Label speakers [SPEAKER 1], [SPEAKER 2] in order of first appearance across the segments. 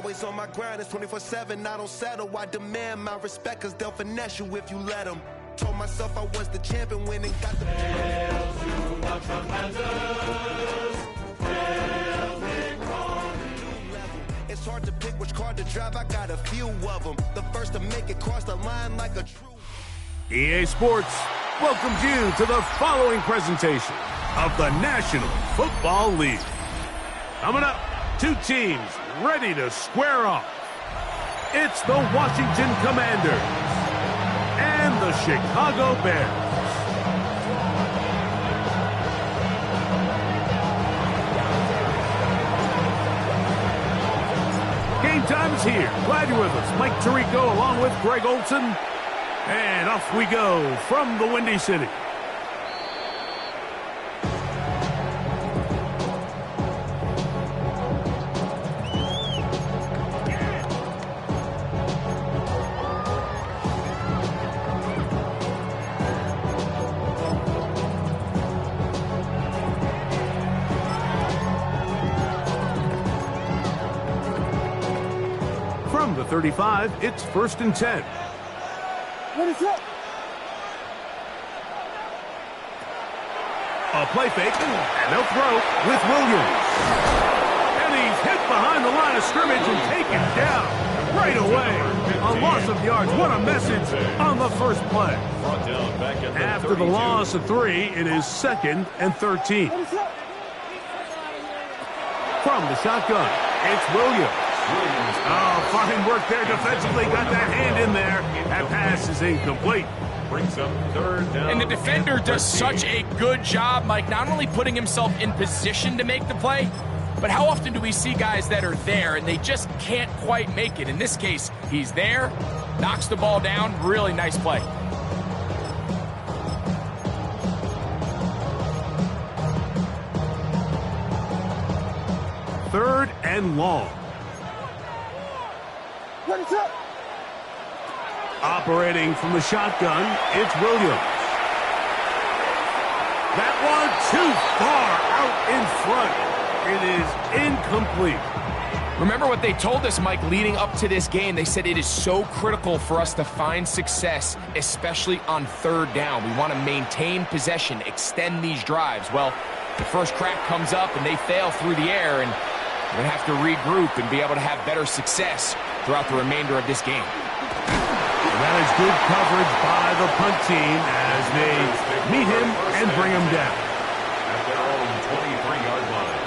[SPEAKER 1] Always on my grind, it's 24/7, I don't settle. I demand my respect, cause they'll finesse you if you let them. Told myself I was the champion, went and got the...
[SPEAKER 2] Hail to the Commanders, hail
[SPEAKER 1] It's hard to pick which car to drive, I got a few of them. The first to make it cross the line like a true...
[SPEAKER 3] EA Sports welcomes you to the following presentation of the National Football League. Coming up, two teams ready to square off. It's the Washington Commanders and the Chicago Bears. Game time is here. Glad you're with us. Mike Tirico along with Greg Olson. And off we go from the Windy City. From the 35, it's 1st and 10.
[SPEAKER 4] What is up?
[SPEAKER 3] A play fake, and they'll throw with Williams. And he's hit behind the line of scrimmage and taken down right away. A loss of yards. What a message on the first play. After the loss of 3, it is 2nd and 13. From the shotgun, it's Williams. Oh, fine work there defensively. Got that hand in there. That pass is incomplete.
[SPEAKER 5] Brings up 3rd down.
[SPEAKER 6] And the defender does such a good job, Mike, not only putting himself in position to make the play, but how often do we see guys that are there and they just can't quite make it? In this case, he's there, knocks the ball down. Really nice play.
[SPEAKER 3] Third and long.
[SPEAKER 4] What is up?
[SPEAKER 3] Operating from the shotgun, it's Williams. That one too far out in front. It is incomplete.
[SPEAKER 6] Remember what they told us, Mike, leading up to this game. They said it is so critical for us to find success, especially on 3rd down. We want to maintain possession, extend these drives. Well, the first crack comes up and they fail through the air, and we're going to have to regroup and be able to have better success throughout the remainder of this game.
[SPEAKER 3] And that is good coverage by the punt team as they meet him and bring him down.
[SPEAKER 5] At their own 23-yard line.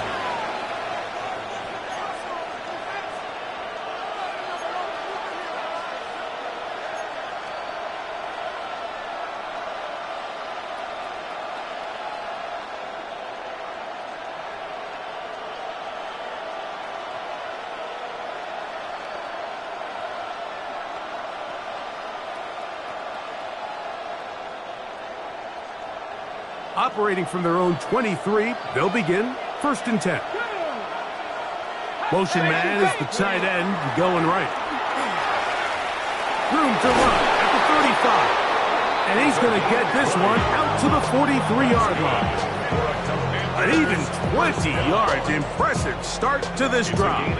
[SPEAKER 3] Operating from their own 23, they'll begin 1st and 10. Motion man is the tight end going right. Room to run at the 35. And he's going to get this one out to the 43-yard line. An even 20 yards. Impressive start to this drive.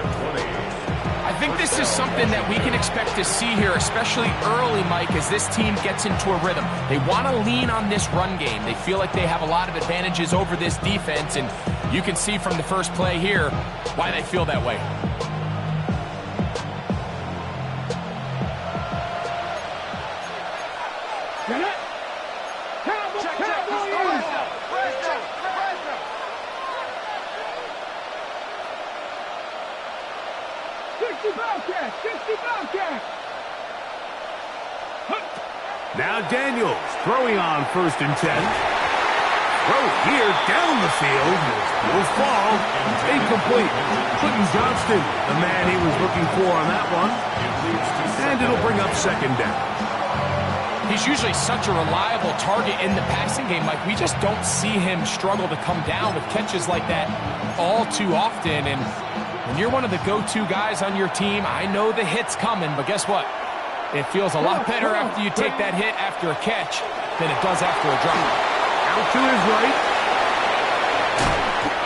[SPEAKER 6] I think this is something that we can expect to see here, especially early, Mike, as this team gets into a rhythm. They want to lean on this run game. They feel like they have a lot of advantages over this defense, and you can see from the first play here why they feel that way.
[SPEAKER 3] Now Daniels throwing on 1st and 10. Throw here down the field. Will fall. Incomplete. Clinton Johnston, the man he was looking for on that one. And it'll bring up 2nd down.
[SPEAKER 6] He's usually such a reliable target in the passing game. Like, we just don't see him struggle to come down with catches like that all too often. And when you're one of the go-to guys on your team, I know the hit's coming, but guess what? It feels a lot better after you take that hit after a catch than it does after a drop.
[SPEAKER 3] Out to his right.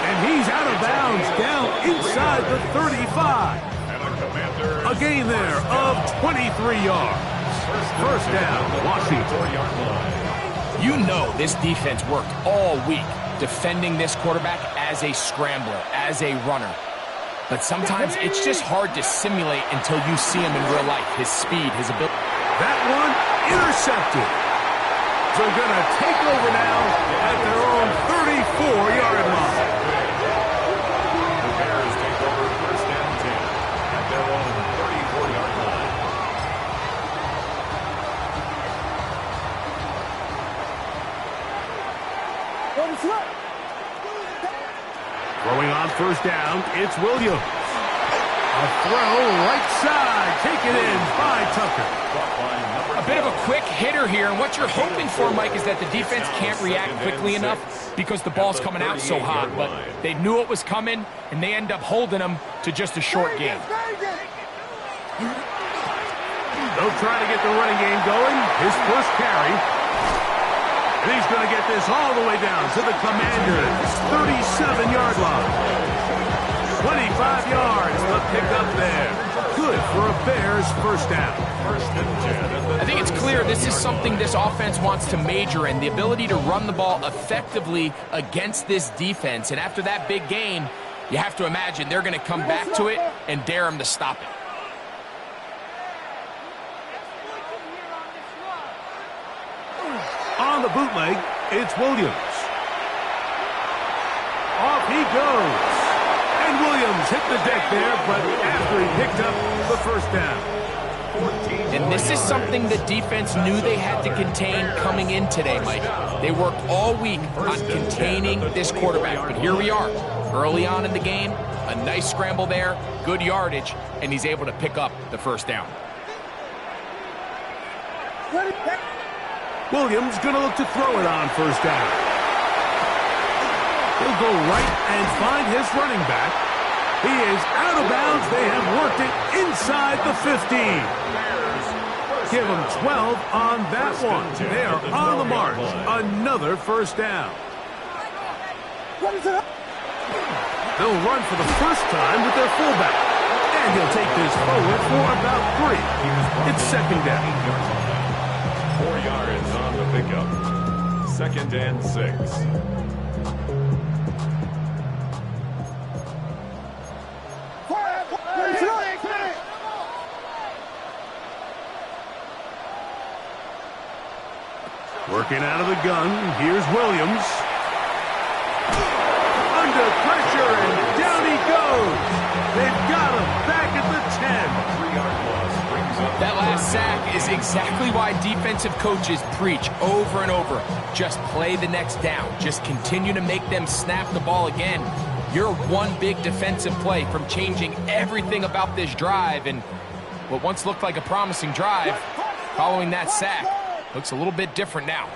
[SPEAKER 3] And he's out of bounds down inside the 35. A gain there of 23 yards. First down, Washington.
[SPEAKER 6] You know this defense worked all week defending this quarterback as a scrambler, as a runner. But sometimes it's just hard to simulate until you see him in real life, his speed, his ability.
[SPEAKER 3] That one intercepted. So going to take over now at their own 34-yard line.
[SPEAKER 5] The Bears take over first and 10 at their own 34-yard line.
[SPEAKER 3] Throwing on first down, it's Williams. A throw right side, taken in by Tucker.
[SPEAKER 6] A bit of a quick hitter here, and what you're hoping for, Mike, is that the defense can't react quickly enough because the ball's coming out so hot, but they knew it was coming, and they end up holding them to just a short game.
[SPEAKER 3] They'll try to get the running game going. His first carry. And he's going to get this all the way down to the Commanders' 37-yard line. 25 yards, the pickup there. Good for a Bears first down.
[SPEAKER 6] I think it's clear this is something this offense wants to major in, the ability to run the ball effectively against this defense. And after that big game, you have to imagine they're going to come back to it and dare them to stop it.
[SPEAKER 3] On the bootleg, it's Williams. Off he goes. And Williams hit the deck there, but after he picked up the first down.
[SPEAKER 6] And this is something the defense knew they had to contain coming in today, Mike. They worked all week on containing this quarterback, but here we are, early on in the game, a nice scramble there, good yardage, and he's able to pick up the first down.
[SPEAKER 3] Williams going to look to throw it on first down. He'll go right and find his running back. He is out of bounds. They have worked it inside the 15. Give him 12 on that one. They are on the march. Another first down. They'll run for the first time with their fullback. And he'll take this forward for about 3. It's second down.
[SPEAKER 5] 4 yards on the pickup. Second and 6.
[SPEAKER 3] Working out of the gun, here's Williams. Under pressure, and down he goes. They've got him back at the 10.
[SPEAKER 5] 3-yard loss brings up.
[SPEAKER 6] That last sack is exactly why defensive coaches preach over and over. Just play the next down. Just continue to make them snap the ball again. You're one big defensive play from changing everything about this drive, and what once looked like a promising drive, following that sack, looks a little bit different now.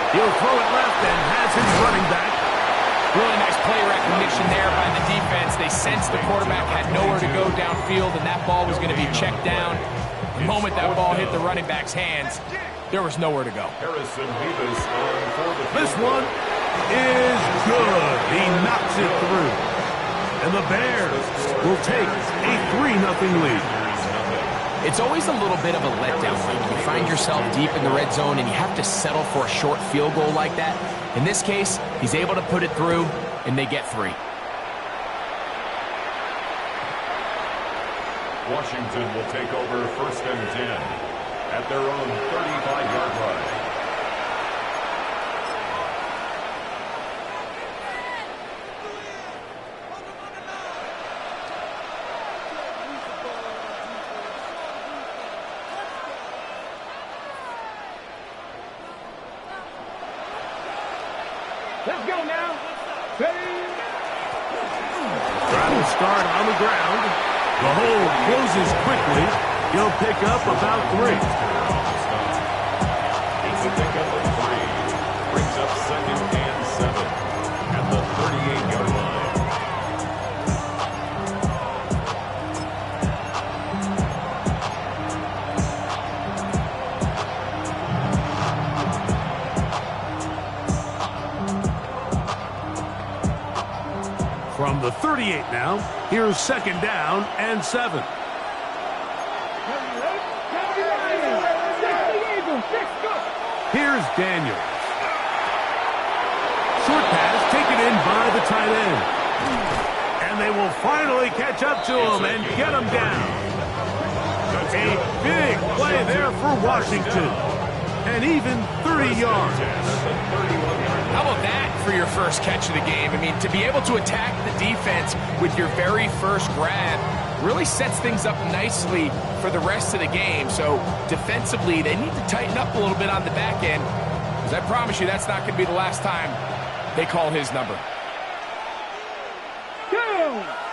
[SPEAKER 3] He'll throw it left and has his running back.
[SPEAKER 6] Really nice play recognition there by the defense. They sensed the quarterback had nowhere to go downfield, and that ball was going to be checked down. The moment that ball hit the running back's hands, there was nowhere to go.
[SPEAKER 5] Harrison Davis on for the
[SPEAKER 3] This one is good. He knocks it through. And the Bears will take a 3-0 lead.
[SPEAKER 6] It's always a little bit of a letdown when you find yourself deep in the red zone and you have to settle for a short field goal like that. In this case, he's able to put it through, and they get 3.
[SPEAKER 5] Washington will take over first and 10 at their own 35-yard line.
[SPEAKER 4] Let's go now.
[SPEAKER 3] Trying to start on the ground. The hold closes quickly. He'll pick up about 3.
[SPEAKER 5] It's a pickup of 3. Brings up second and 7 at the 38-yard line.
[SPEAKER 3] From the 38 now, here's second down and 7. Here's Daniels. Short pass taken in by the tight end. And they will finally catch up to him and get him down. A big play there for Washington. And even 30 yards.
[SPEAKER 6] How about that for your first catch of the game? I mean, to be able to attack the defense with your very first grab really sets things up nicely for the rest of the game. So defensively, they need to tighten up a little bit on the back end, because I promise you that's not going to be the last time they call his number.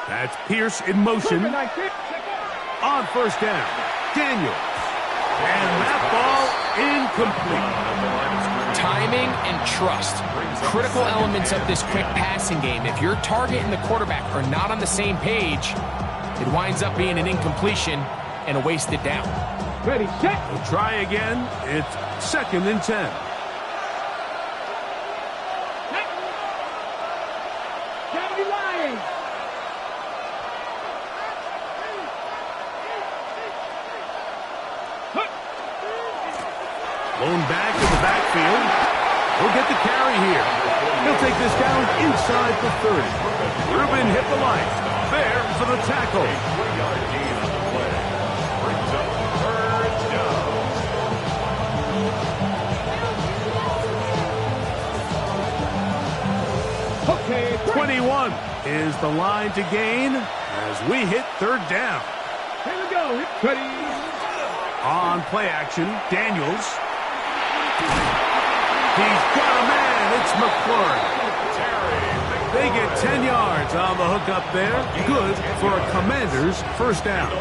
[SPEAKER 3] That's Pierce in motion. On first down, Daniels. And that ball incomplete.
[SPEAKER 6] Timing and trust, critical elements of this quick passing game. If your target and the quarterback are not on the same page, it winds up being an incompletion and a wasted down.
[SPEAKER 4] Ready, set.
[SPEAKER 3] We'll try again. It's second and 10. Blown back in the backfield. He'll get the carry here. He'll take this down inside the 30. Rubin hit the line. There for the tackle.
[SPEAKER 5] 3-yard gain on the play. Brings up third down.
[SPEAKER 3] Okay, 21 is the line to gain as we hit third down.
[SPEAKER 4] Here we go. Ready.
[SPEAKER 3] On play action, Daniels. He's got a man. It's McClure. They get 10 yards on the hook up there. Good for a Commander's first down.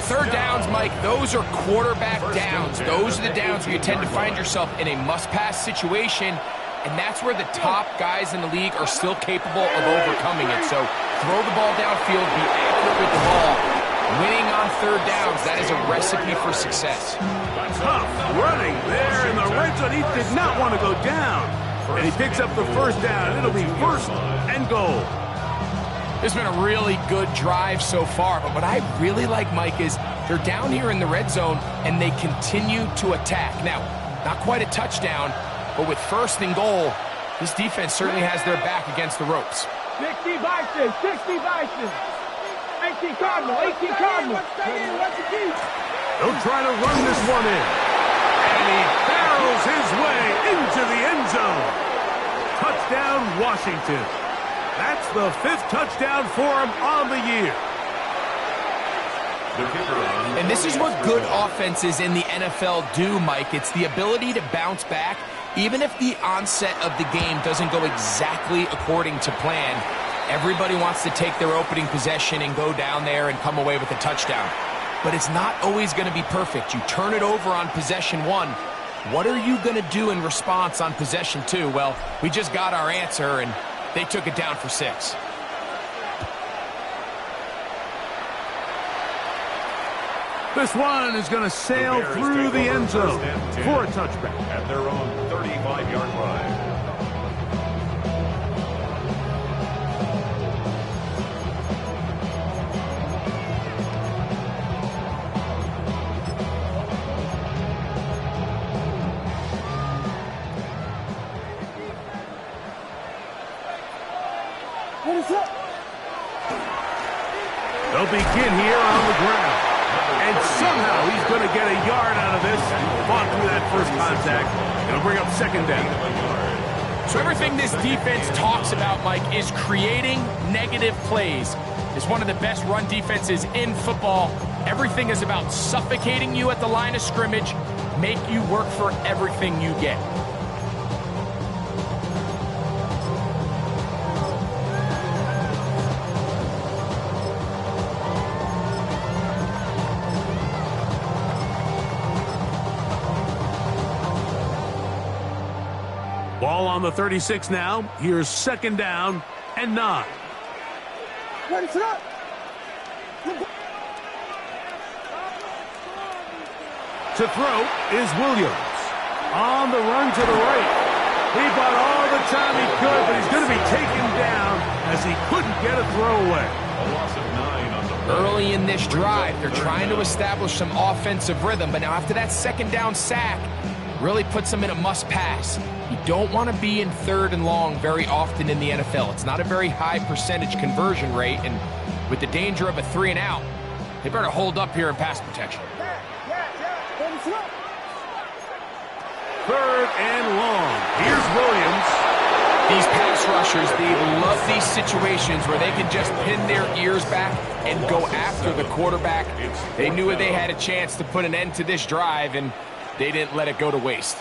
[SPEAKER 6] Third downs, Mike, those are quarterback downs. Those are the downs where you tend to find yourself in a must-pass situation, and that's where the top guys in the league are still capable of overcoming it. So throw the ball downfield, be accurate with the ball. Winning on third downs, that is a recipe for success.
[SPEAKER 3] Tough running there in the red zone. He did not want to go down. And he picks up the first down. It'll be first and goal.
[SPEAKER 6] This has been a really good drive so far, but what I really like, Mike, is they're down here in the red zone and they continue to attack. Now, not quite a touchdown, but with first and goal, this defense certainly has their back against the ropes.
[SPEAKER 4] 60 Bison, 60 Bison. 18 Cardinal, 18 Cardinal.
[SPEAKER 3] They'll try to run this one in. And he barrels his way into the end zone. Touchdown, Washington. That's the 5th touchdown for him on the year.
[SPEAKER 6] And this is what good offenses in the NFL do, Mike. It's the ability to bounce back, even if the onset of the game doesn't go exactly according to plan. Everybody wants to take their opening possession and go down there and come away with a touchdown. But it's not always going to be perfect. You turn it over on possession 1. What are you going to do in response on possession 2? Well, we just got our answer, and they took it down for 6.
[SPEAKER 3] This one is going to sail through the end zone for a touchback.
[SPEAKER 5] At their own 35-yard line.
[SPEAKER 4] What is up?
[SPEAKER 3] They'll begin here on the ground. And somehow he's going to get a yard out of this. Fought through that first contact. It'll bring up second down.
[SPEAKER 6] So everything this defense talks about, Mike, is creating negative plays. It's one of the best run defenses in football. Everything is about suffocating you at the line of scrimmage, make you work for everything you get.
[SPEAKER 3] Ball on the 36 now. Here's second down and 9.
[SPEAKER 4] Ready, set up.
[SPEAKER 3] To throw is Williams. On the run to the right. He bought all the time he could, but he's going to to be taken down as he couldn't get a throwaway.
[SPEAKER 5] A loss of 9 on the play.
[SPEAKER 6] Early in this drive, they're trying to establish some offensive rhythm, but now after that second down sack, really puts them in a must-pass. You don't want to be in 3rd and long very often in the NFL. It's not a very high percentage conversion rate, and with the danger of a 3 and out, they better hold up here in pass protection.
[SPEAKER 3] 3rd and long. Here's Williams.
[SPEAKER 6] These pass rushers, they love these situations where they can just pin their ears back and go after the quarterback. They knew they had a chance to put an end to this drive, and they didn't let it go to waste.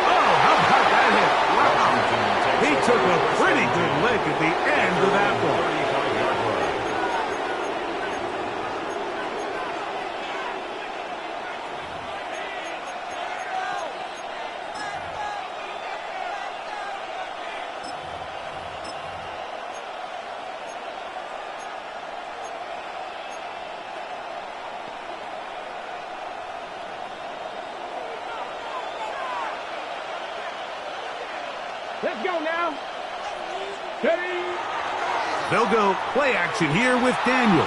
[SPEAKER 3] Oh, how about that hit? Wow. He took a pretty good lick at the end of that one.
[SPEAKER 4] Let's go now. Ready?
[SPEAKER 3] They'll go play action here with Daniels.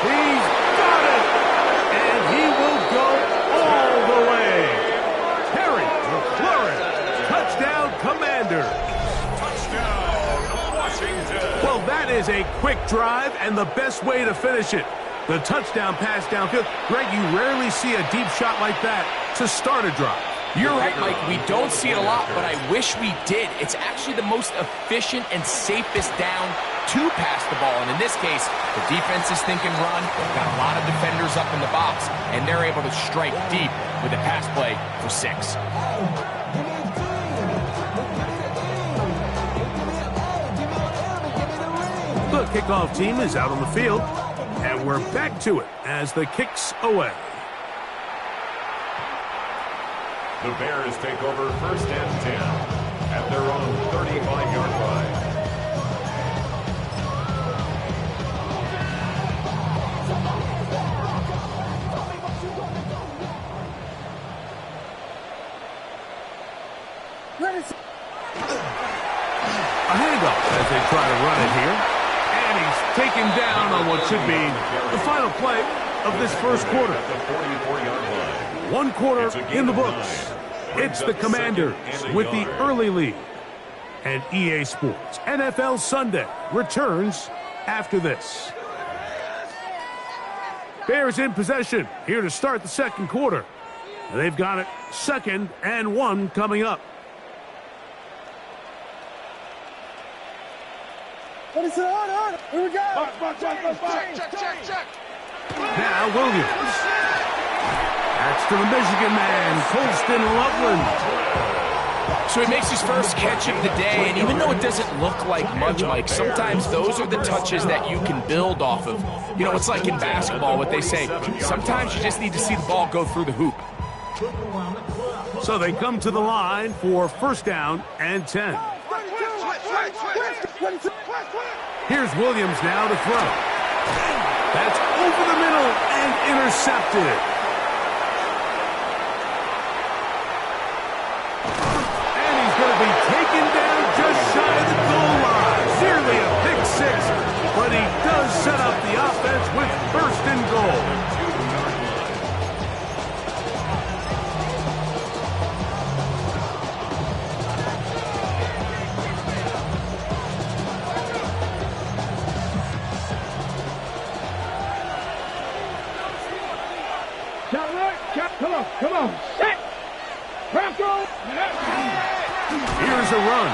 [SPEAKER 3] He's got it! And he will go all the way. Terry McLaurin, touchdown Commanders.
[SPEAKER 5] Touchdown, Washington.
[SPEAKER 3] Well, that is a quick drive and the best way to finish it. The touchdown pass downfield. Greg, you rarely see a deep shot like that to start a drive.
[SPEAKER 6] You're right, Mike. We don't see it a lot, but I wish we did. It's actually the most efficient and safest down to pass the ball. And in this case, the defense is thinking run. Got a lot of defenders up in the box, and they're able to strike deep with a pass play for 6.
[SPEAKER 3] The kickoff team is out on the field, and we're back to it as the kick's away.
[SPEAKER 5] The Bears take over 1st and 10 at their own 35-yard line.
[SPEAKER 3] A handoff as they try to run it here. And he's taken down on what should be the final play of this first quarter.
[SPEAKER 5] At the 44-yard line.
[SPEAKER 3] 1 quarter in the books. It's the Commanders with the early lead. And EA Sports NFL Sunday returns after this. Bears in possession here to start the second quarter. They've got it 2nd and 1 coming up.
[SPEAKER 4] What is it on? Here we go. Check.
[SPEAKER 3] Now Williams. That's to the Michigan man, Colston Loveland.
[SPEAKER 6] So he makes his first catch of the day, and even though it doesn't look like much, Mike, sometimes those are the touches that you can build off of. You know, it's like in basketball, what they say, sometimes you just need to see the ball go through the hoop.
[SPEAKER 3] So they come to the line for 1st down and 10. Here's Williams now to throw. That's over the middle and intercepted. And he's going to be taken down just shy of the goal line. Nearly a pick 6, but he does set up the offense with 1st and goal.
[SPEAKER 4] Come on. Set. Here's
[SPEAKER 3] a run.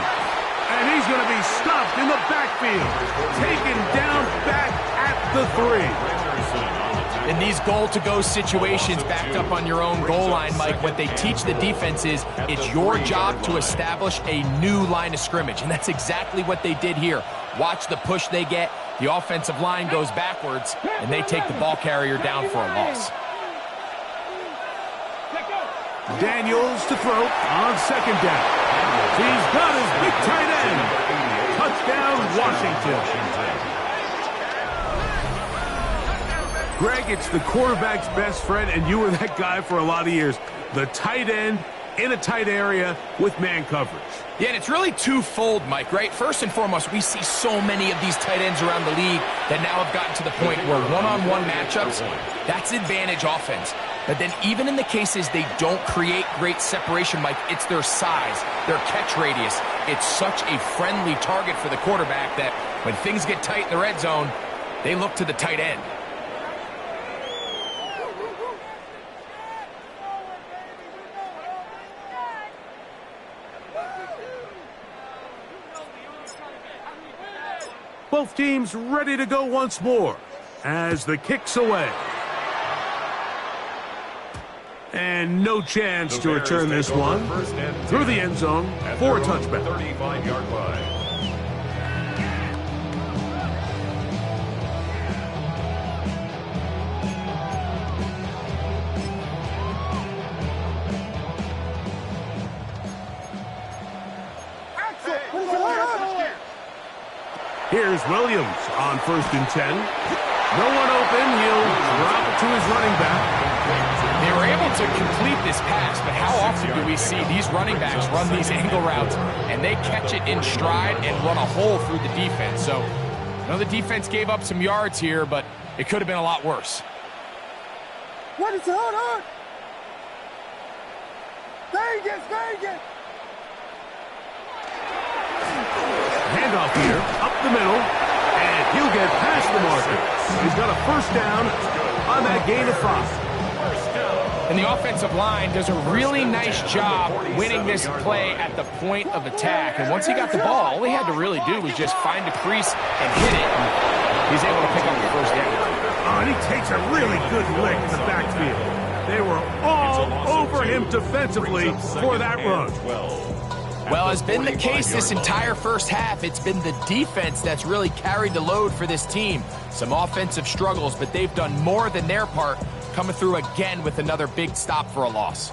[SPEAKER 3] And he's going to be stopped in the backfield. Taken down back at the 3.
[SPEAKER 6] In these goal-to-go situations, backed up on your own goal line, Mike, what they teach the defense is it's your job to establish a new line of scrimmage. And that's exactly what they did here. Watch the push they get. The offensive line goes backwards, and they take the ball carrier down for a loss.
[SPEAKER 3] Daniels to throw on 2nd down. He's got his big tight end. Touchdown, Washington. Greg, it's the quarterback's best friend, and you were that guy for a lot of years. The tight end in a tight area with man coverage.
[SPEAKER 6] Yeah, and it's really twofold, Mike, right? First and foremost, we see so many of these tight ends around the league that now have gotten to the point where one-on-one matchups, that's advantage offense. But then even in the cases they don't create great separation, Mike, it's their size, their catch radius. It's such a friendly target for the quarterback that when things get tight in the red zone, they look to the tight end.
[SPEAKER 3] Both teams ready to go once more as the kick's away. And no chance to return this one through the end zone for a touchback.
[SPEAKER 5] 35-yard line.
[SPEAKER 3] Here's Williams on 1st and 10. No one open. He'll drop it to his running back.
[SPEAKER 6] They were able to complete this pass, but how often do we see these running backs run these angle routes and they catch it in stride and run a hole through the defense? So, I know the defense gave up some yards here, but it could have been a lot worse.
[SPEAKER 4] What is it? Hold on. Vegas.
[SPEAKER 3] Handoff here, up the middle, and he'll get past the marker. He's got a first down on that gain of 5.
[SPEAKER 6] And the offensive line does a really nice job winning this play at the point of attack. And once he got the ball, all he had to really do was just find a crease and hit it. And he's able to pick up the first down.
[SPEAKER 3] Oh, and he takes a really good lick in the backfield. They were all over him defensively for that run.
[SPEAKER 6] Well, has been the case this entire first half. It's been the defense that's really carried the load for this team. Some offensive struggles, but they've done more than their part, coming through again with another big stop for a loss.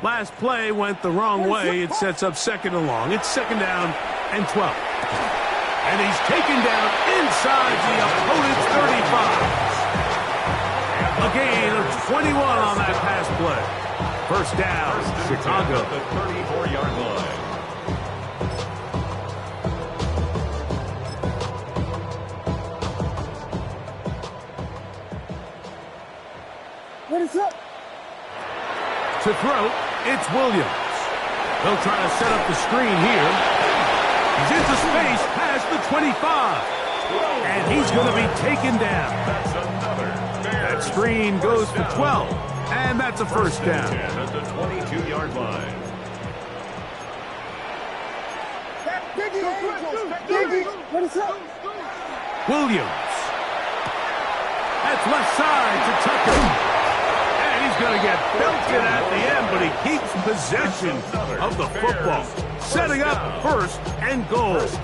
[SPEAKER 3] Last play went the wrong way. It sets up 2nd and long. It's 2nd down and 12. And he's taken down inside the opponent's 35. A gain of 21 on that pass play. First down, Chicago.
[SPEAKER 5] At the 34-yard line.
[SPEAKER 4] What is up?
[SPEAKER 3] To throw, it's Williams. They'll try to set up the screen here. He's into space past the 25. And he's going to be taken down. That screen goes for 12. And that's a first down.
[SPEAKER 5] At the 22-yard line.
[SPEAKER 4] Diggy, what is up?
[SPEAKER 3] Williams. That's left side to Tucker. He's going to get belted at the end, but he keeps possession of the football. Setting up 1st and goal.
[SPEAKER 6] It's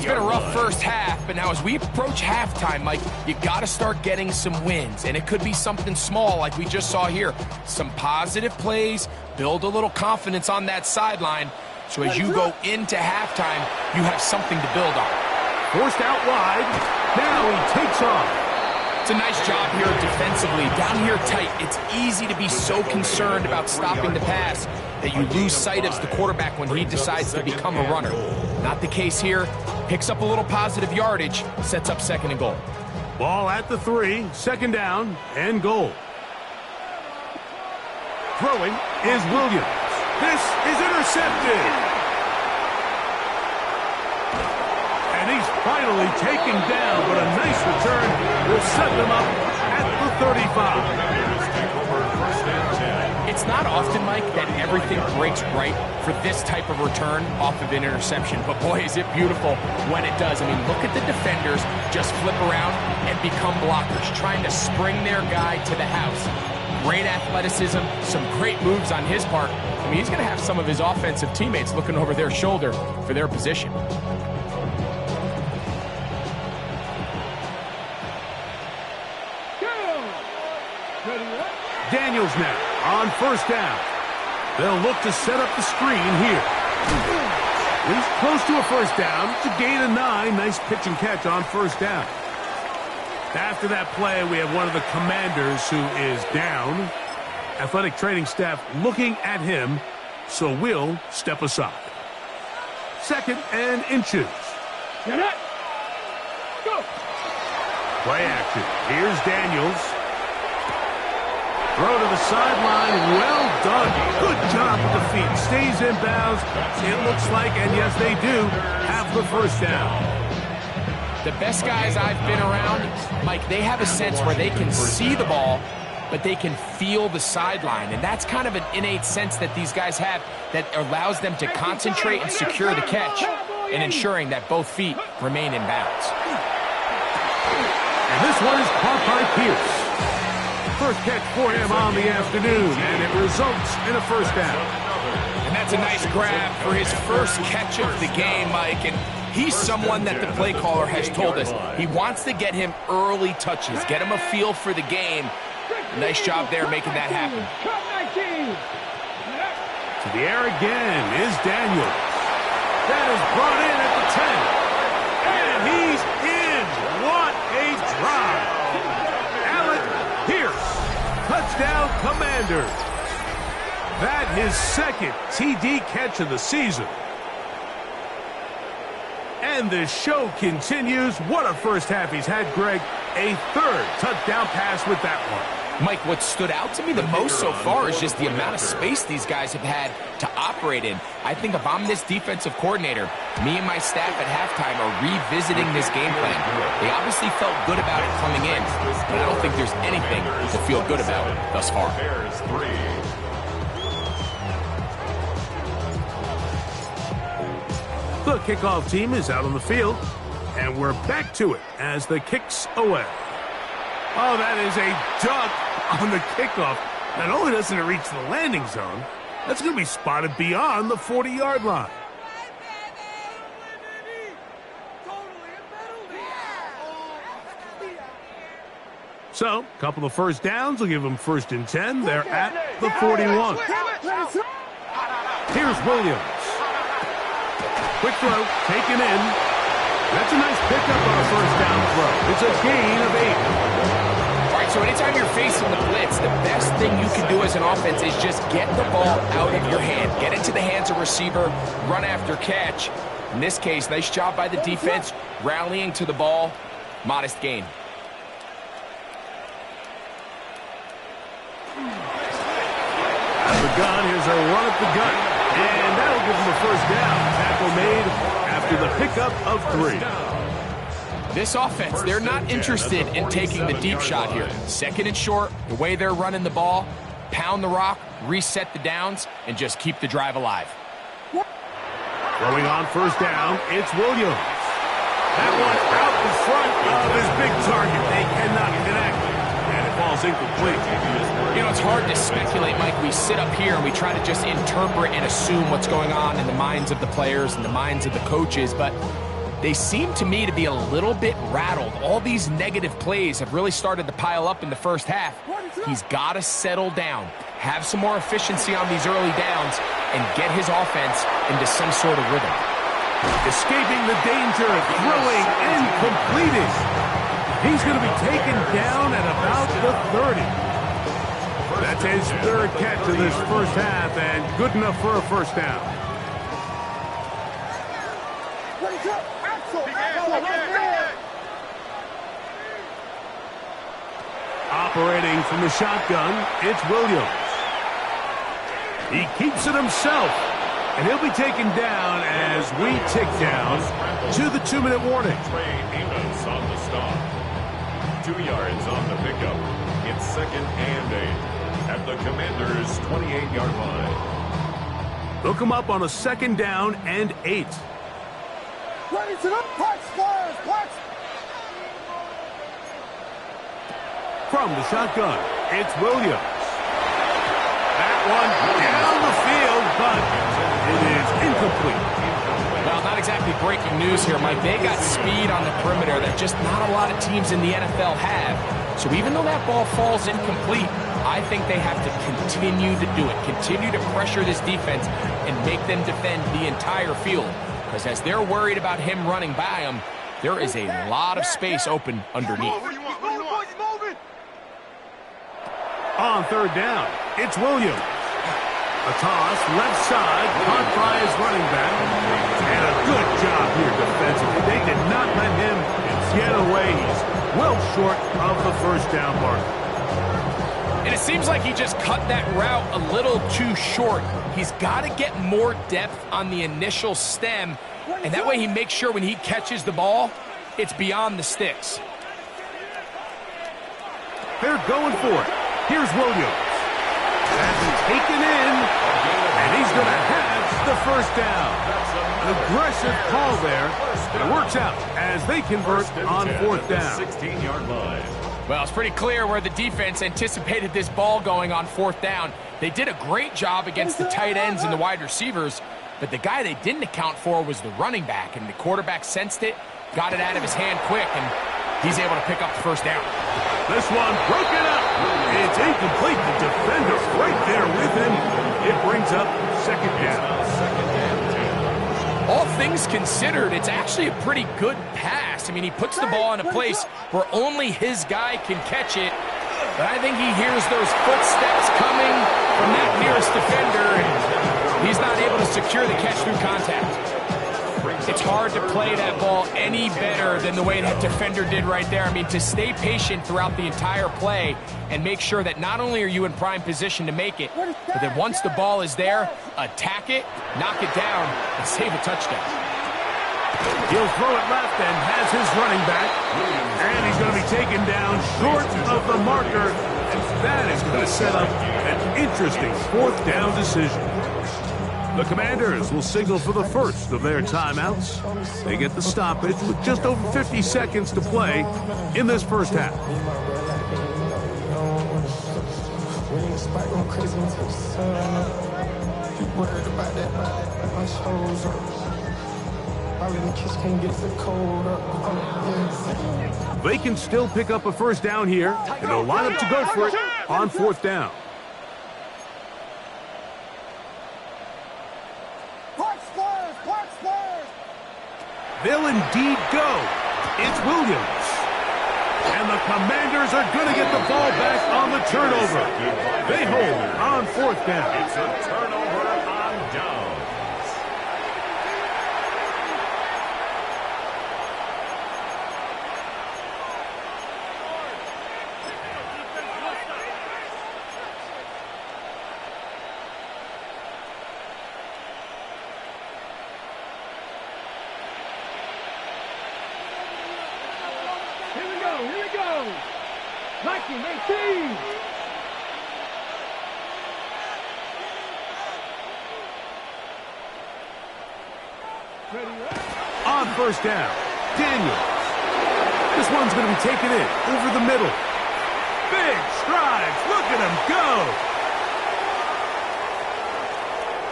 [SPEAKER 6] been a rough first half, but now as we approach halftime, Mike, you got to start getting some wins. And it could be something small like we just saw here. Some positive plays, build a little confidence on that sideline. So as you go into halftime, you have something to build on.
[SPEAKER 3] Forced out wide. Now he takes off.
[SPEAKER 6] It's a nice job here defensively. Down here tight, it's easy to be so concerned about stopping the pass that you lose sight of the quarterback when he decides to become a runner. Not the case here. Picks up a little positive yardage, sets up 2nd and goal.
[SPEAKER 3] Ball at the 3, 2nd down and goal. Throwing is Williams. This is intercepted. And he's finally taken down, but a nice return will set them up at the 35.
[SPEAKER 6] It's not often, Mike, that everything breaks right for this type of return off of an interception. But boy, is it beautiful when it does. I mean, look at the defenders just flip around and become blockers, trying to spring their guy to the house. Great athleticism, some great moves on his part. I mean, he's going to have some of his offensive teammates looking over their shoulder for their position.
[SPEAKER 3] Daniels now on 1st down. They'll look to set up the screen here. He's close to a first down. It's a gain of 9. Nice pitch and catch on 1st down. After that play, we have one of the Commanders who is down. Athletic training staff looking at him, so we'll step aside. 2nd and inches.
[SPEAKER 4] Get it. Go.
[SPEAKER 3] Play action. Here's Daniels. Throw to the sideline. Well done. Good job with the feet. Stays in bounds. It looks like, and yes, they do, have the first down.
[SPEAKER 6] The best guys I've been around, Mike, they have a sense where they can see the ball, but they can feel the sideline. And that's kind of an innate sense that these guys have that allows them to concentrate and secure the catch and ensuring that both feet remain in bounds.
[SPEAKER 3] And this one is caught by Pierce. First catch for him on the afternoon, and it results in a first down.
[SPEAKER 6] And that's a nice grab for his first catch of the game, Mike. And he's someone that the play caller has told us he wants to get him early touches, get him a feel for the game. Nice job there making that happen.
[SPEAKER 3] To the air again is Daniels. That is brought in at the 10. And he's in. What a drive. Alec Pierce. Touchdown Commanders. That his 2nd TD catch of the season. And the show continues. What a first half he's had, Greg. A 3rd touchdown pass with that one.
[SPEAKER 6] Mike, what stood out to me the most so far is just the amount of space these guys have had to operate in. I think if I'm this defensive coordinator, me and my staff at halftime are revisiting this game plan. They obviously felt good about it coming in, but I don't think there's anything to feel good about thus far.
[SPEAKER 3] The kickoff team is out on the field, and we're back to it as the kick's away. Oh, that is a duck on the kickoff. Not only doesn't it reach the landing zone, that's going to be spotted beyond the 40-yard line. So, a couple of first downs will give them 1st and 10. They're at the 41. Here's Williams. Quick throw, taken in. That's a nice pickup on a first down throw. It's a gain of 8.
[SPEAKER 6] All right, so anytime you're facing the blitz, the best thing you can do as an offense is just get the ball out of your hand. Get into the hands of receiver, run after catch. In this case, nice job by the defense, rallying to the ball. Modest gain.
[SPEAKER 3] Out of the gun, here's a run at the gut. And that'll give them a first down. Tackle made after the pickup of 3.
[SPEAKER 6] This offense, they're not interested in taking the deep shot here. 2nd and short, the way they're running the ball, pound the rock, reset the downs, and just keep the drive alive.
[SPEAKER 3] Throwing on first down, it's Williams. That one out in front of his big target. They cannot connect, and it falls incomplete.
[SPEAKER 6] You know, it's hard to speculate, Mike. We sit up here and we try to just interpret and assume what's going on in the minds of the players and the minds of the coaches, but they seem to me to be a little bit rattled. All these negative plays have really started to pile up in the first half. He's got to settle down, have some more efficiency on these early downs, and get his offense into some sort of rhythm.
[SPEAKER 3] Escaping the danger, throwing and completing. He's going to be taken down at about the 30. That's his 3rd catch of this first half, and good enough for a first down. Operating from the shotgun, it's Williams. He keeps it himself, and he'll be taken down as we tick down to the 2-minute warning.
[SPEAKER 5] Amos on the stop. 2 yards on the pickup. It's 2nd and 8 at the Commanders' 28-yard line.
[SPEAKER 3] They'll come up on a 2nd down and 8.
[SPEAKER 4] Ready to the punch, squares, punch.
[SPEAKER 3] From the shotgun, it's Williams. That one down the field, but it is incomplete.
[SPEAKER 6] Well, not exactly breaking news here, Mike. They got speed on the perimeter that just not a lot of teams in the NFL have. So even though that ball falls incomplete, I think they have to continue to do it, continue to pressure this defense and make them defend the entire field. Because as they're worried about him running by them, There is a lot of space open underneath.
[SPEAKER 3] On third down, it's Williams. A toss, left side, caught by his running back. And a good job here defensively. They did not let him get away. He's well short of the first down mark.
[SPEAKER 6] And it seems like he just cut that route a little too short. He's got to get more depth on the initial stem, and that way he makes sure when he catches the ball, it's beyond the sticks.
[SPEAKER 3] They're going for it. Here's Williams. That's taken in, and he's going to have the first down. An aggressive call there, and it works out as they convert on fourth down.
[SPEAKER 5] 16-yard line.
[SPEAKER 6] Well, it's pretty clear where the defense anticipated this ball going on fourth down. They did a great job against the tight ends and the wide receivers, but the guy they didn't account for was the running back, and the quarterback sensed it, got it out of his hand quick, and he's able to pick up the first down.
[SPEAKER 3] This one broken up. It's incomplete. The defender right there with him. It brings up second down.
[SPEAKER 6] All things considered, it's actually a pretty good pass. I mean, he puts the ball in a place where only his guy can catch it. But I think he hears those footsteps coming from that nearest defender, and he's not able to secure the catch through contact. It's hard to play that ball any better than the way that defender did right there. I mean, to stay patient throughout the entire play and make sure that not only are you in prime position to make it, but that once the ball is there, attack it, knock it down, and save a touchdown.
[SPEAKER 3] He'll throw it left and has his running back. And he's going to be taken down short of the marker. And that is going to set up an interesting fourth down decision. The Commanders will signal for the first of their timeouts. They get the stoppage with just over 50 seconds to play in this first half. They can still pick up a first down here, and they'll line up to go for it on fourth down. They'll indeed go. It's Williams. And the Commanders are going to get the ball back on the turnover. They hold on fourth down.
[SPEAKER 5] It's a turnover on downs.
[SPEAKER 4] Here we go. 1918.
[SPEAKER 3] On first down, Daniels. This one's going to be taken in over the middle. Big strides. Look at him go.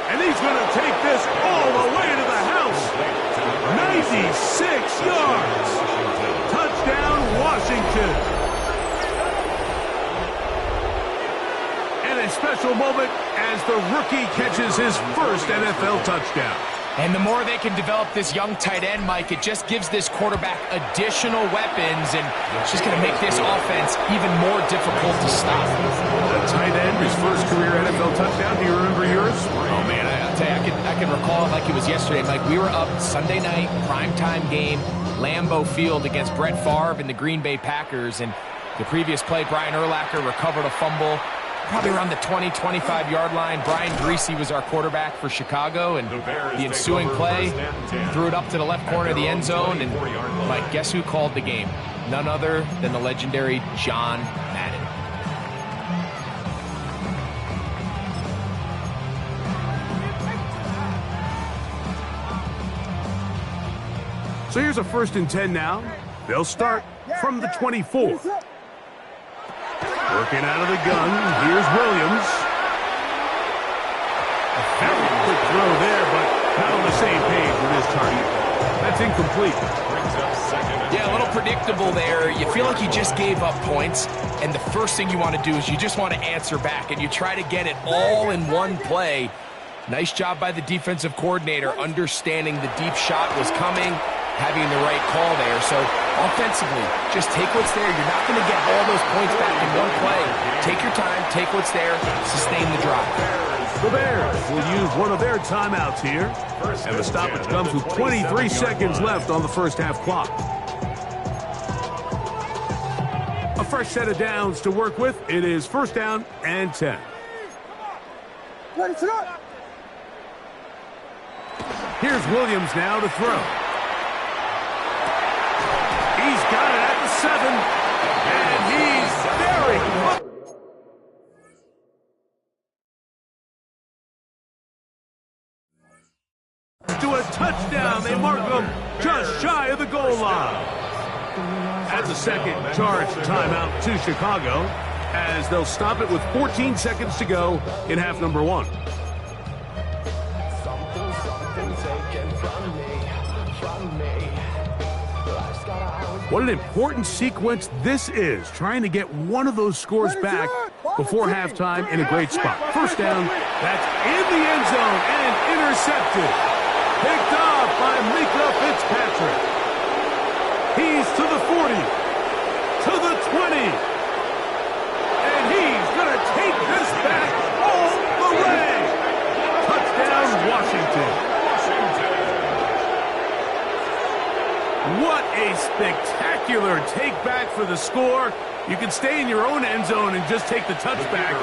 [SPEAKER 3] And he's going to take this all the way to the house. 96 yards. Touchdown, Washington. And a special moment as the rookie catches his first NFL touchdown.
[SPEAKER 6] And the more they can develop this young tight end, Mike, it just gives this quarterback additional weapons, and it's just going to make this offense even more difficult to stop.
[SPEAKER 3] The tight end, his first career NFL touchdown. Do you remember yours?
[SPEAKER 6] Oh, man, I'll tell you, I can recall it like it was yesterday. Mike, we were up Sunday night, primetime game, Lambeau Field against Brett Favre and the Green Bay Packers, and the previous play, Brian Urlacher recovered a fumble probably around the 20, 25-yard line. Brian Greasy was our quarterback for Chicago, and the ensuing play, threw it up to the left corner of the end zone, and Mike, guess who called the game? None other than the legendary John Madden.
[SPEAKER 3] So here's a 1st and 10 now. They'll start from the 24. Working out of the gun, here's Williams. A very quick throw there, but not on the same page with his target. That's incomplete.
[SPEAKER 6] Yeah, a little predictable there. You feel like you just gave up points, and the first thing you want to do is you just want to answer back, and you try to get it all in one play. Nice job by the defensive coordinator understanding the deep shot was coming, having the right call there. So offensively, just take what's there. You're not going to get all those points back in one play. Take your time, take what's there, sustain the drive.
[SPEAKER 3] The Bears will use one of their timeouts here. And the stoppage comes with 23 seconds left on the first half clock. A fresh set of downs to work with. It is first down and 10. Here's Williams now to throw. He's got it at the 7. And he's very close to a touchdown. They mark him just shy of the goal line. That's a second charge timeout to Chicago as they'll stop it with 14 seconds to go in half number 1. What an important sequence this is, trying to get one of those scores back before halftime in a great spot. First down, that's in the end zone and intercepted. Picked off by Mika Fitzpatrick. He's to the 40, to the 20, and he's going to take this back all the way. Touchdown, Washington. What a spectacular take back for the score. You can stay in your own end zone and just take the touchback.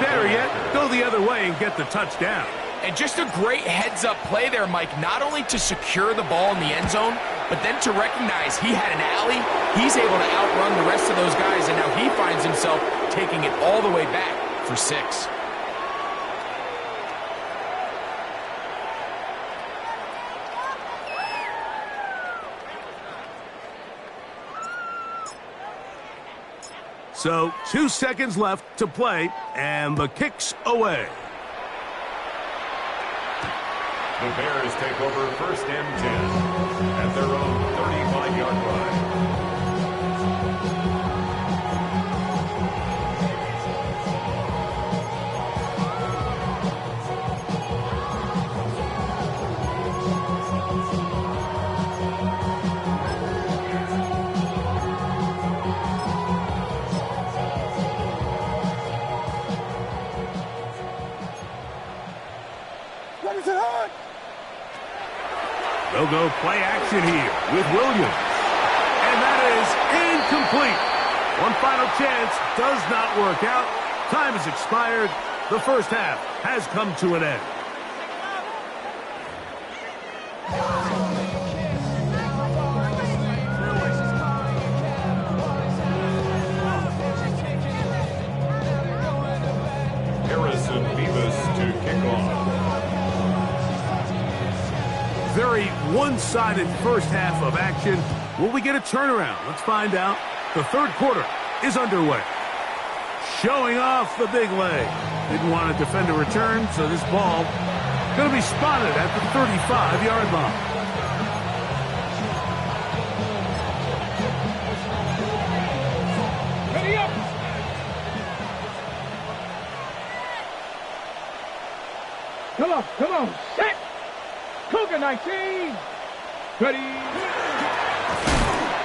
[SPEAKER 3] Better yet, go the other way and get the touchdown.
[SPEAKER 6] And just a great heads-up play there, Mike, not only to secure the ball in the end zone, but then to recognize he had an alley. He's able to outrun the rest of those guys, and now he finds himself taking it all the way back for 6.
[SPEAKER 3] So 2 seconds left to play, and the kick's away.
[SPEAKER 5] The Bears take over first and 10 at their own 35-yard line.
[SPEAKER 3] They'll go play action here with Williams. And that is incomplete. One final chance does not work out. Time has expired. The first half has come to an end.
[SPEAKER 5] Harrison Beavis to kick off.
[SPEAKER 3] Very one-sided first half of action. Will we get a turnaround? Let's find out. The third quarter is underway. Showing off the big leg. Didn't want to defend a return, so this ball going to be spotted at the 35-yard line.
[SPEAKER 4] Ready up! Come on, set! Cougar 19! Ready!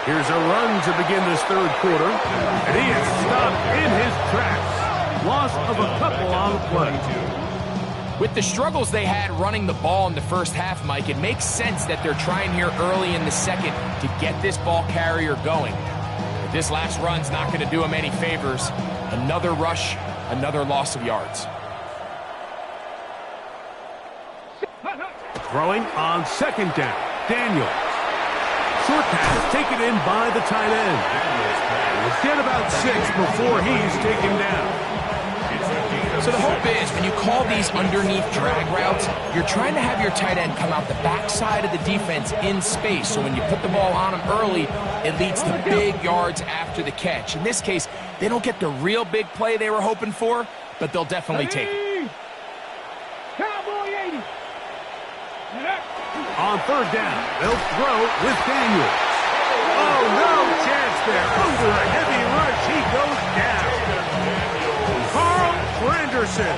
[SPEAKER 3] Here's a run to begin this third quarter, and he is stopped in his tracks. Loss of a couple on the play.
[SPEAKER 6] With the struggles they had running the ball in the first half, Mike, it makes sense that they're trying here early in the second to get this ball carrier going. But this last run's not going to do him any favors. Another rush, another loss of yards.
[SPEAKER 3] Throwing on second down. Daniels. Short pass taken in by the tight end. We'll get about 6 before he's taken down.
[SPEAKER 6] So the hope is when you call these underneath drag routes, you're trying to have your tight end come out the backside of the defense in space. So when you put the ball on him early, it leads to big yards after the catch. In this case, they don't get the real big play they were hoping for, but they'll definitely take it.
[SPEAKER 4] Cowboy 80!
[SPEAKER 3] On third down, they'll throw with Daniels. Oh, no chance there. Under a heavy rush, he goes down. Carl Granderson.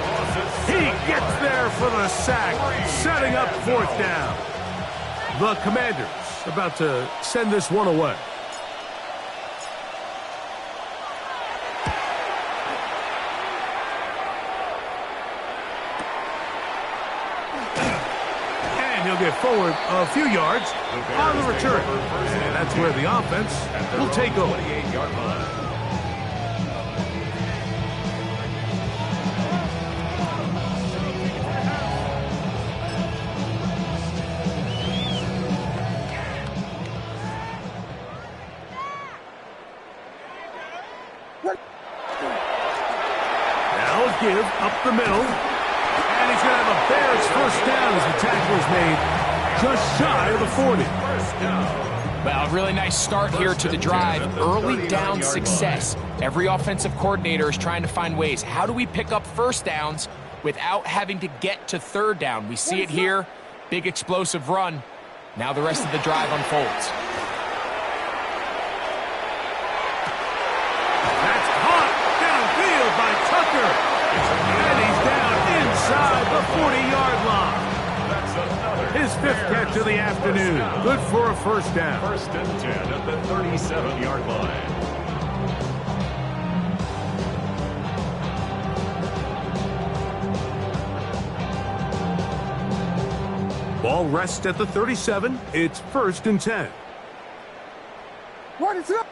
[SPEAKER 3] He gets there for the sack, setting up fourth down. The Commanders about to send this one away. And he'll get forward a few yards on the return. And that's where the offense will take over.
[SPEAKER 5] 28-yard line.
[SPEAKER 3] Give up the middle, and he's going to have a Bears first down as the tackle is made just shy of the 40.
[SPEAKER 6] Well, a really nice start here to the drive. Early down success. Every offensive coordinator is trying to find ways. How do we pick up first downs without having to get to third down? We see it here. Big explosive run. Now the rest of the drive unfolds.
[SPEAKER 3] That's caught downfield by Tucker. And he's down inside the 40-yard line. His fifth catch of the afternoon. Good for a first down.
[SPEAKER 5] First and 10 at the 37-yard line.
[SPEAKER 3] Ball rests at the 37. It's first and 10.
[SPEAKER 4] What is up?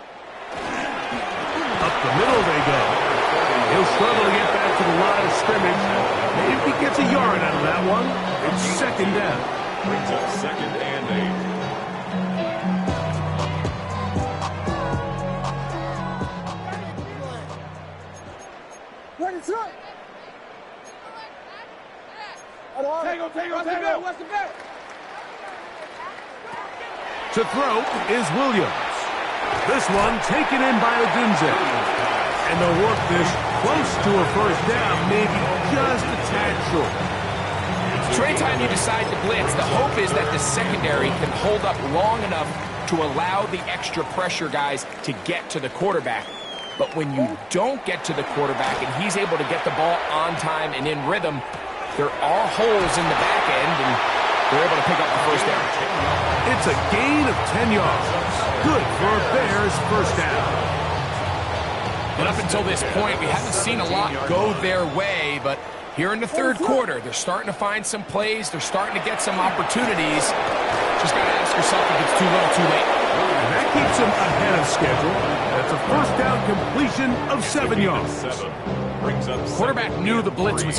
[SPEAKER 3] Up the middle they go. He'll struggle to get back to the line of scrimmage. Maybe if he gets a yard out of that one, it's second down.
[SPEAKER 5] Brings up second and 8.
[SPEAKER 4] What is up? Take him. What's the bet?
[SPEAKER 3] To throw is Williams. This one taken in by Odunze. And they'll work this close to a first down, maybe just a tad short.
[SPEAKER 6] So anytime you decide to blitz, the hope is that the secondary can hold up long enough to allow the extra pressure guys to get to the quarterback. But when you don't get to the quarterback and he's able to get the ball on time and in rhythm, there are holes in the back end, and they're able to pick up the first down.
[SPEAKER 3] It's a gain of 10 yards. Good for a Bears first down.
[SPEAKER 6] And up until this point, we haven't seen a lot go their way, but here in the third quarter, they're starting to find some plays. They're starting to get some opportunities. Just got to ask yourself if it's too little, too late.
[SPEAKER 3] And that keeps them ahead of schedule. That's a first down completion of 7 yards.
[SPEAKER 5] Brings up
[SPEAKER 6] Quarterback knew the blitz was